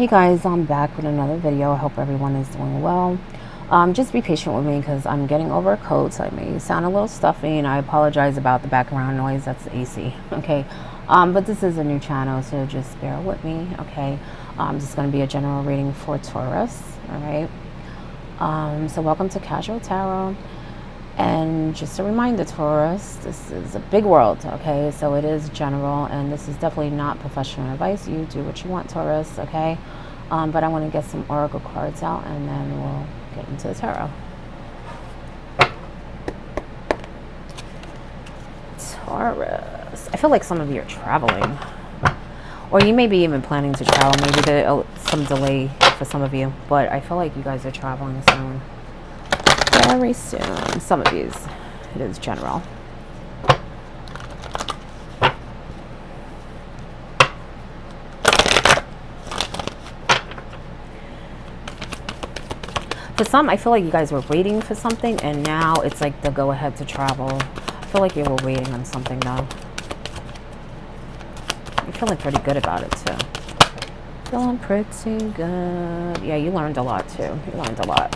Hey guys, I'm back with another video. I hope everyone is doing well. Just be patient with me because I'm getting over a cold, so I may sound a little stuffy, and I apologize about the background noise. That's the AC. Okay, but this is a new channel, so just bear with me. Okay, this is going to be a general reading for Taurus. All right. So welcome to Casual Tarot. And just a reminder, Taurus, this is a big world, okay? So it is general, and this is definitely not professional advice. You do what you want, Taurus, okay? But I want to get some oracle cards out, and then we'll get into the tarot. Taurus. I feel like some of you are traveling. Or you may be even planning to travel. Maybe there's some delay for some of you. But I feel like you guys are traveling soon. Very soon. Some of these, it is general. For some, I feel like you guys were waiting for something, and now it's like the go ahead to travel. I feel like you were waiting on something though. You're feeling pretty good about it too. Feeling pretty good. Yeah, you learned a lot too. You learned a lot.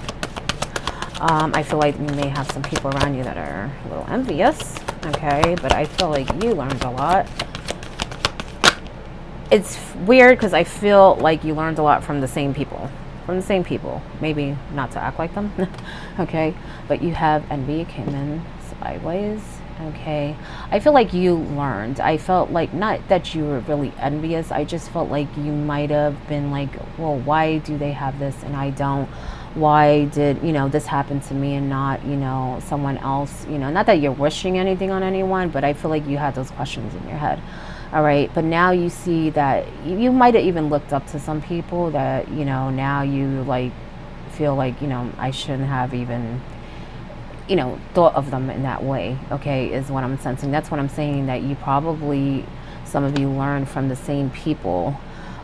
I feel like you may have some people around you that are a little envious, okay? But I feel like you learned a lot. It's weird because I feel like you learned a lot from the same people. From the same people. Maybe not to act like them, okay? But you have envy came in sideways, okay? I feel like you learned. I felt like, not that you were really envious. I just felt like you might have been like, well, why do they have this and I don't? Why did, this happen to me and not, someone else, not that you're wishing anything on anyone, but I feel like you had those questions in your head. All right. But now you see that you might have even looked up to some people that, now you like feel like, I shouldn't have even, thought of them in that way. Okay. Is what I'm sensing. That's what I'm saying, that you probably, some of you learned from the same people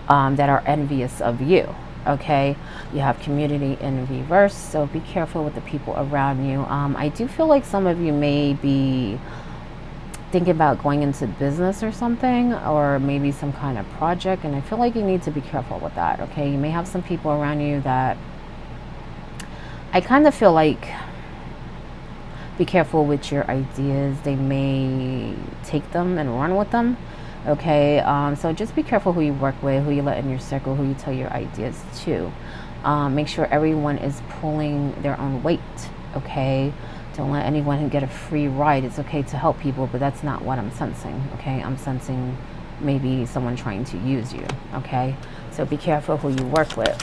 that are envious of you. Okay, you have community in reverse, so be careful with the people around you. I do feel like some of you may be thinking about going into business or something, or maybe some kind of project, and I feel like you need to be careful with that. Okay, you may have some people around you that I kind of feel like be careful with your ideas. They may take them and run with them. Okay, so just be careful who you work with, who you let in your circle, who you tell your ideas to. Make sure everyone is pulling their own weight, okay? Don't let anyone get a free ride. It's okay to help people, but that's not what I'm sensing, okay? I'm sensing maybe someone trying to use you, okay? So be careful who you work with.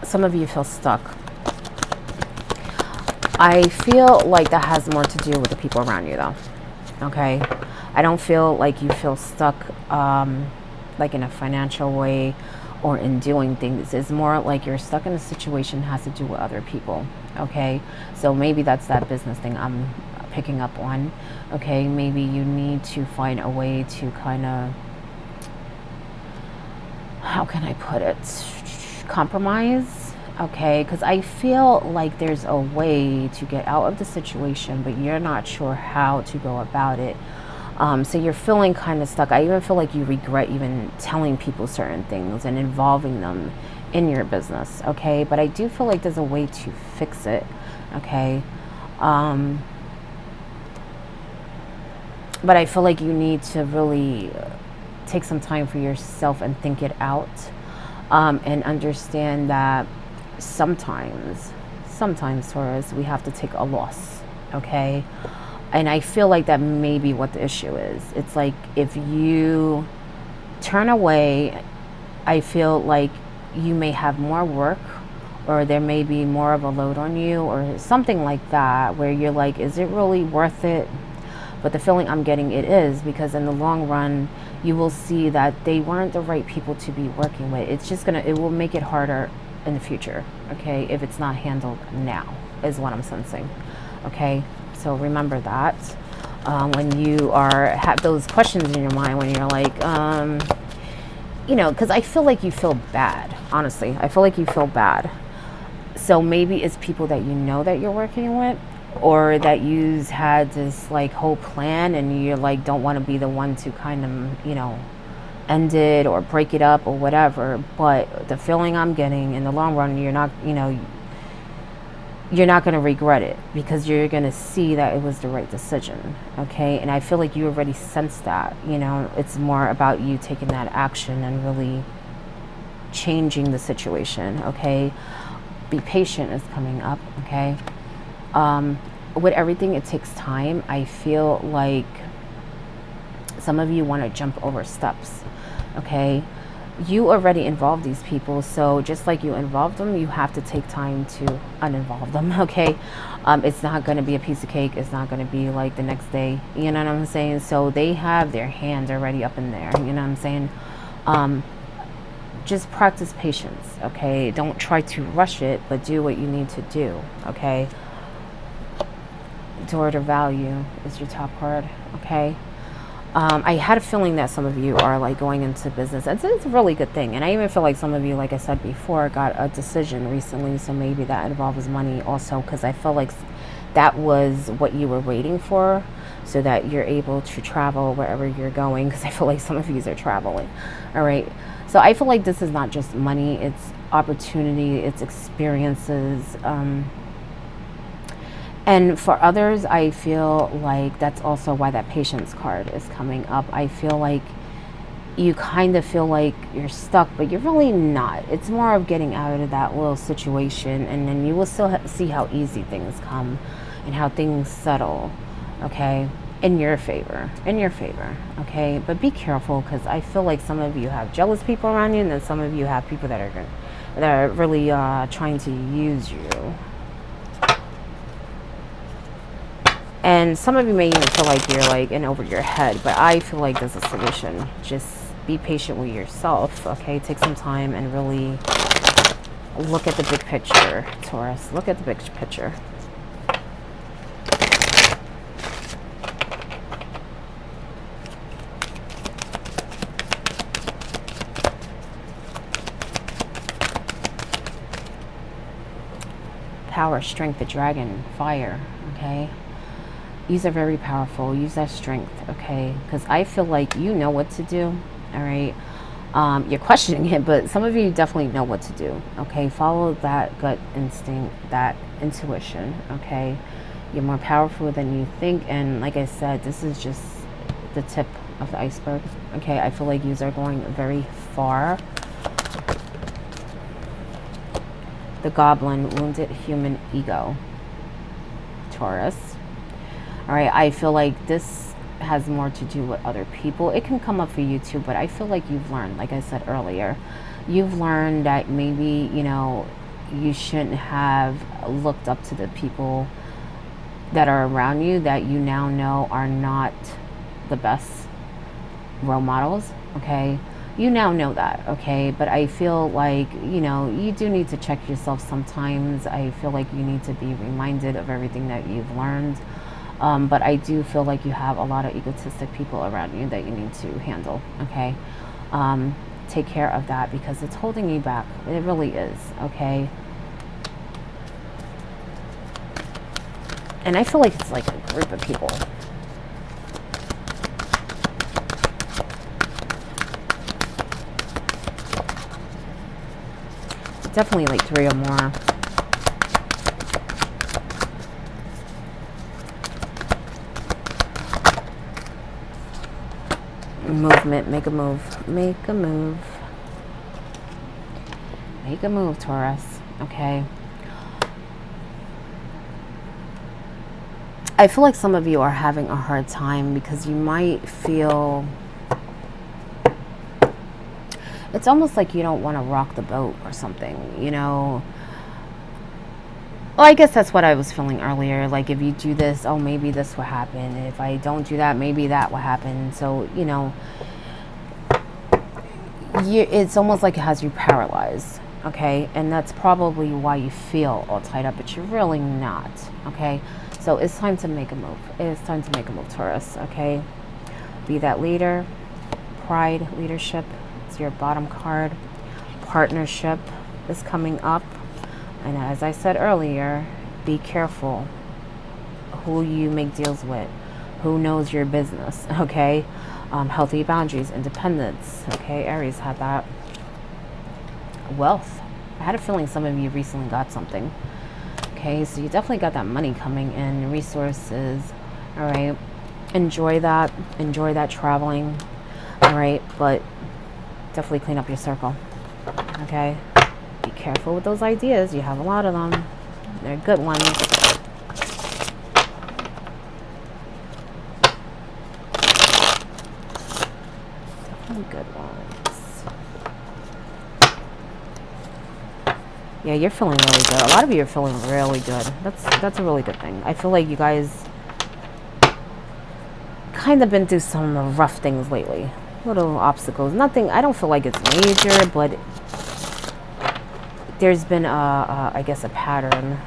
Some of you feel stuck. I feel like that has more to do with the people around you though, okay? I don't feel like you feel stuck like in a financial way or in doing things. It's more like you're stuck in a situation that has to do with other people, okay? So maybe that's that business thing I'm picking up on, okay? Maybe you need to find a way to kind of, how can I put it, compromise. Okay, because I feel like there's a way to get out of the situation, but you're not sure how to go about it. So you're feeling kind of stuck. I even feel like you regret even telling people certain things and involving them in your business. Okay, but I do feel like there's a way to fix it. Okay. But I feel like you need to really take some time for yourself and think it out, and understand that sometimes Taurus, we have to take a loss, okay? And I feel like that may be what the issue is. It's like if you turn away, I feel like you may have more work, or there may be more of a load on you, or something like that, where you're like, is it really worth it? But the feeling I'm getting, it is, because in the long run you will see that they weren't the right people to be working with. It's just it will make it harder in the future, okay, if it's not handled now, is what I'm sensing. Okay, so remember that when you have those questions in your mind, when you're like, because I feel like you feel bad. Honestly, I feel like you feel bad. So maybe it's people that that you're working with, or that you had this like whole plan and you like don't want to be the one to kind of, you know, end it or break it up or whatever. But the feeling I'm getting in the long run, you're not, you know, you're not going to regret it, because you're going to see that it was the right decision. Okay. And I feel like you already sensed that, you know. It's more about you taking that action and really changing the situation. Okay. Be patient is coming up. Okay. With everything, it takes time. I feel like some of you want to jump over steps. Okay. You already involved these people, so just like you involved them, you have to take time to uninvolve them. Okay. It's not going to be a piece of cake. It's not going to be like the next day, you know what I'm saying? So they have their hands already up in there, you know what I'm saying? Just practice patience. Okay. Don't try to rush it, but do what you need to do. Okay. Door to value is your top card. Okay. I had a feeling that some of you are like going into business. It's a really good thing. And I even feel like some of you, like I said before, got a decision recently. So maybe that involves money also, because I feel like that was what you were waiting for, so that you're able to travel wherever you're going. Because I feel like some of you are traveling. All right. So I feel like this is not just money. It's opportunity. It's experiences. And for others, I feel like that's also why that patience card is coming up. I feel like you kind of feel like you're stuck, but you're really not. It's more of getting out of that little situation, and then you will still see how easy things come and how things settle, okay, in your favor, okay? But be careful, because I feel like some of you have jealous people around you, and then some of you have people that are really trying to use you. And some of you may even feel like you're like in over your head, but I feel like there's a solution. Just be patient with yourself, okay? Take some time and really look at the big picture, Taurus. Look at the big picture. Power, strength, the dragon, fire, okay? These are very powerful. Use that strength, okay? Because I feel like you know what to do, all right? You're questioning it, but some of you definitely know what to do, okay? Follow that gut instinct, that intuition, okay? You're more powerful than you think, and like I said, this is just the tip of the iceberg, okay? I feel like you are going very far. The goblin, wounded human ego, Taurus. All right, I feel like this has more to do with other people. It can come up for you too, but I feel like you've learned, like I said earlier, you've learned that maybe, you know, you shouldn't have looked up to the people that are around you that you now know are not the best role models, okay? You now know that, okay? But I feel like, you know, you do need to check yourself sometimes. I feel like you need to be reminded of everything that you've learned. But I do feel like you have a lot of egotistic people around you that you need to handle, okay? Take care of that, because it's holding you back. It really is, okay? And I feel like it's like a group of people. Definitely like 3 or more. Movement, make a move, make a move, make a move, Taurus, okay? I feel like some of you are having a hard time because you might feel, it's almost like you don't want to rock the boat or something, you know? Well, I guess that's what I was feeling earlier. Like, if you do this, oh, maybe this will happen. If I don't do that, maybe that will happen. So, you know, it's almost like it has you paralyzed, okay? And that's probably why you feel all tied up, but you're really not, okay? So it's time to make a move. It's time to make a move, Taurus, okay? Be that leader. Pride, leadership. It's your bottom card. Partnership is coming up. And as I said earlier, be careful, who you make deals with, who knows your business, okay? Healthy boundaries, independence, okay? Aries had that. Wealth. I had a feeling some of you recently got something. Okay, so you definitely got that money coming in, resources, all right? Enjoy that traveling, all right? But definitely clean up your circle, okay? Be careful with those ideas. You have a lot of them. They're good ones. Definitely good ones. Yeah, you're feeling really good. A lot of you are feeling really good. That's a really good thing. I feel like you guys kind of been through some rough things lately. Little obstacles. Nothing, I don't feel like it's major, but there's been I guess a pattern.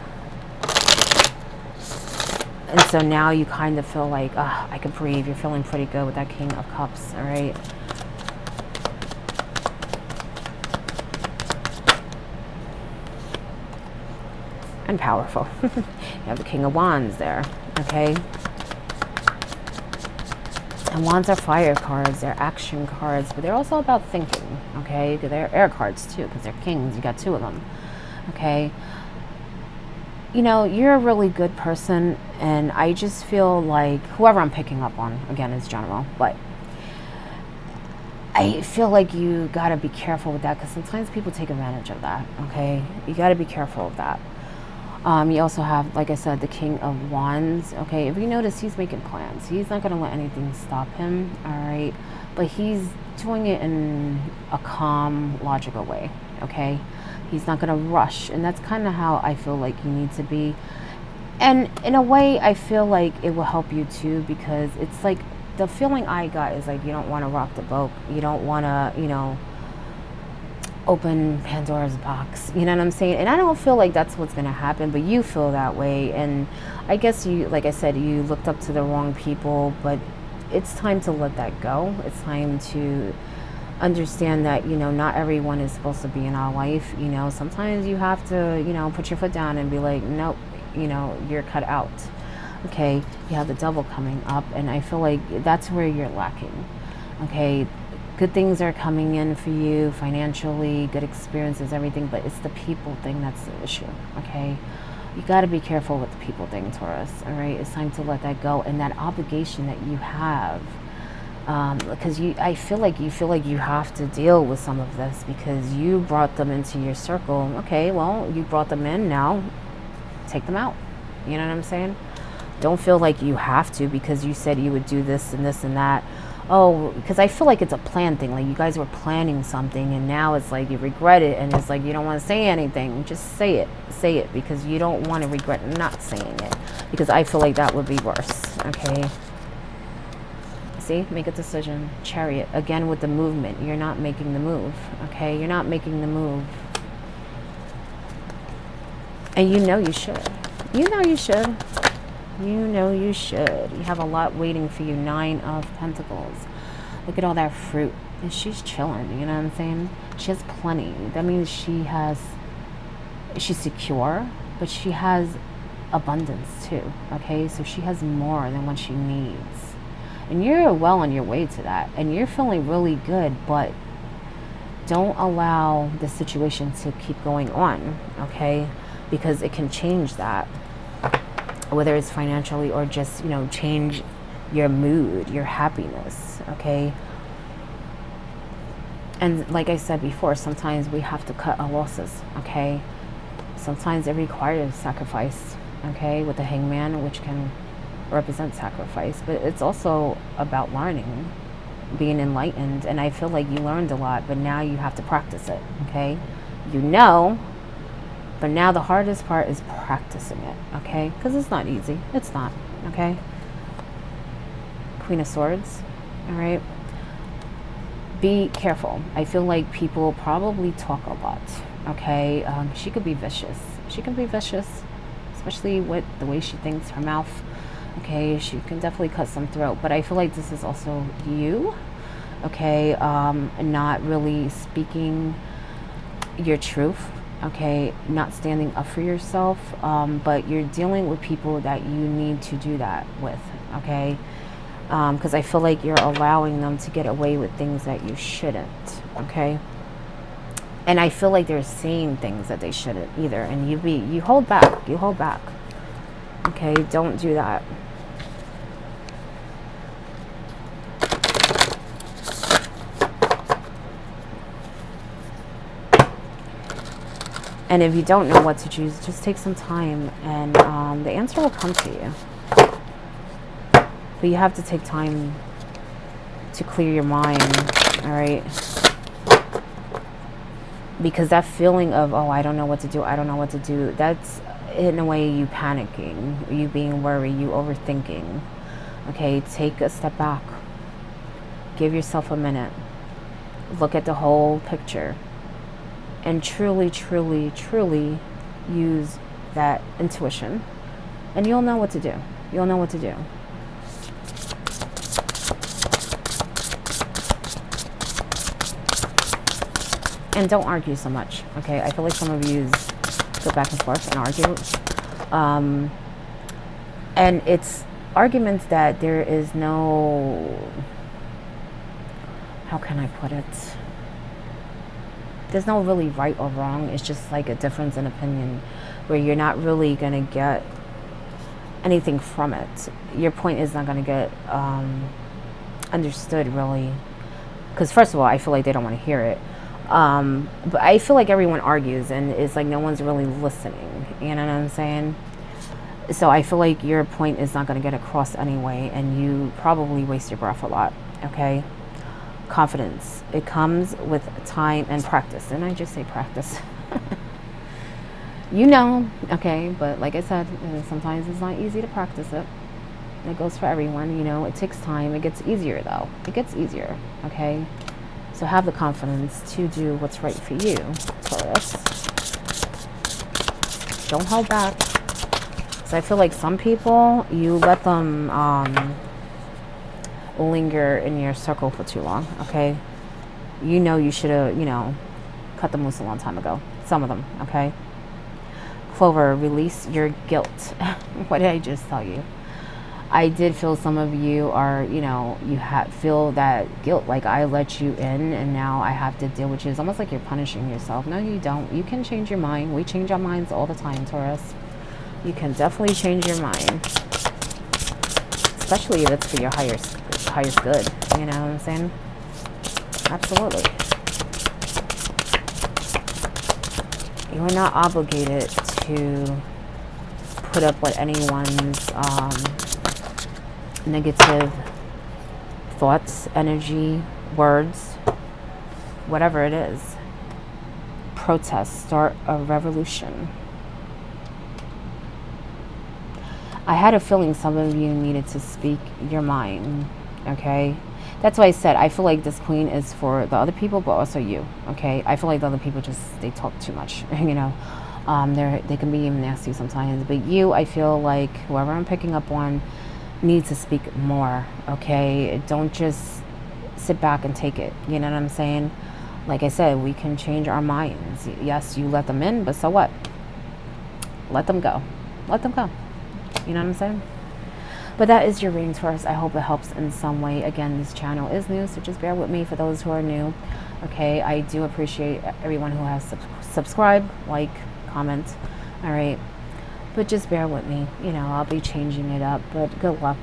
And so now you kind of feel like, I can breathe. You're feeling pretty good with that King of Cups, all right? And powerful. You have the King of Wands there, okay? And Wands are fire cards, they're action cards, but they're also about thinking, okay? They're air cards too, because they're kings. You got 2 of them, okay? You know, you're a really good person, and I just feel like whoever I'm picking up on, again, is general, but I feel like you got to be careful with that, because sometimes people take advantage of that, okay? You got to be careful of that. You also have, like I said, the King of Wands. Okay, if you notice, he's making plans. He's not going to let anything stop him, all right? But he's doing it in a calm, logical way, okay? He's not going to rush, and that's kind of how I feel like you need to be. And in a way, I feel like it will help you too, because it's like the feeling I got is like you don't want to rock the boat. You don't want to, you know, open Pandora's box, you know what I'm saying? And I don't feel like that's what's going to happen, but you feel that way. And I guess you, like I said, you looked up to the wrong people, but it's time to let that go. It's time to understand that, you know, not everyone is supposed to be in our life. You know, sometimes you have to, you know, put your foot down and be like, nope, you know, you're cut out. Okay, you have the Devil coming up, and I feel like that's where you're lacking. Okay, good things are coming in for you financially, good experiences, everything, but it's the people thing that's the issue, okay? You got to be careful with the people thing, Taurus, all right? It's time to let that go, and that obligation that you have, because I feel like you have to deal with some of this because you brought them into your circle. Okay, well, you brought them in, now take them out. You know what I'm saying? Don't feel like you have to because you said you would do this and this and that. Oh, because I feel like it's a plan thing. Like you guys were planning something and now it's like you regret it and it's like you don't want to say anything. Just say it. Say it because you don't want to regret not saying it. Because I feel like that would be worse. Okay. See? Make a decision. Chariot. Again with the movement. You're not making the move. Okay? You're not making the move. And you know you should. You know you should. You know you should. You have a lot waiting for you. 9 of Pentacles. Look at all that fruit. And she's chilling, you know what I'm saying? She has plenty. That means she's secure, but she has abundance too. Okay, so she has more than what she needs. And you're well on your way to that. And you're feeling really good, but don't allow the situation to keep going on, okay? Because it can change that. Whether it's financially or just, you know, change your mood, your happiness, okay? And like I said before, sometimes we have to cut our losses, okay? Sometimes it requires sacrifice, okay? With the Hangman, which can represent sacrifice. But it's also about learning, being enlightened. And I feel like you learned a lot, but now you have to practice it, okay? You know, but now the hardest part is practicing it, okay? Because it's not easy. It's not, okay? Queen of Swords, all right? Be careful. I feel like people probably talk a lot, okay? She could be vicious. She can be vicious, especially with the way she thinks, her mouth, okay? She can definitely cut some throat. But I feel like this is also you, okay? Not really speaking your truth, okay, not standing up for yourself, but you're dealing with people that you need to do that with, okay? Because I feel like you're allowing them to get away with things that you shouldn't, okay? And I feel like they're saying things that they shouldn't either, and you hold back, okay? Don't do that. And if you don't know what to choose, just take some time, and the answer will come to you. But you have to take time to clear your mind, all right? Because that feeling of, oh, I don't know what to do, that's in a way you panicking, you being worried, you overthinking. Okay, take a step back. Give yourself a minute. Look at the whole picture. And truly, truly, truly use that intuition. And you'll know what to do. You'll know what to do. And don't argue so much, okay? I feel like some of you go back and forth and argue. And it's arguments that there is no, how can I put it? There's no really right or wrong. It's just like a difference in opinion where you're not really going to get anything from it. Your point is not going to get understood really. Because first of all, I feel like they don't want to hear it. But I feel like everyone argues and it's like no one's really listening. You know what I'm saying? So I feel like your point is not going to get across anyway, and you probably waste your breath a lot, okay? Confidence. It comes with time and practice. Didn't I just say practice? You know, okay? But like I said, sometimes it's not easy to practice it. It goes for everyone, you know. It takes time. It gets easier, though. It gets easier, okay? So have the confidence to do what's right for you, Taurus. Don't hold back. So I feel like some people, you let them linger in your circle for too long, okay? You know you should have, you know, cut them loose a long time ago. Some of them, okay? Clover, release your guilt. What did I just tell you? I did feel some of you are, you know, you feel that guilt, like I let you in and now I have to deal with you. It's almost like you're punishing yourself. No, you don't. You can change your mind. We change our minds all the time, Taurus. You can definitely change your mind, especially if it's for your highest good. You know what I'm saying? Absolutely. You are not obligated to put up with anyone's negative thoughts, energy, words, whatever it is. Protest, start a revolution. I had a feeling some of you needed to speak your mind, okay? That's why I said I feel like this queen is for the other people, but also you, okay? I feel like the other people they talk too much, you know? They can be even nasty sometimes, but you, I feel like whoever I'm picking up on needs to speak more, okay? Don't just sit back and take it, you know what I'm saying? Like I said, we can change our minds. Yes, you let them in, but so what? Let them go. Let them go. You know what I'm saying? But that is your reading, Taurus. I hope it helps in some way. Again, this channel is new, so just bear with me for those who are new. Okay, I do appreciate everyone who has subscribed, like, comment. All right, but just bear with me. You know, I'll be changing it up, but good luck.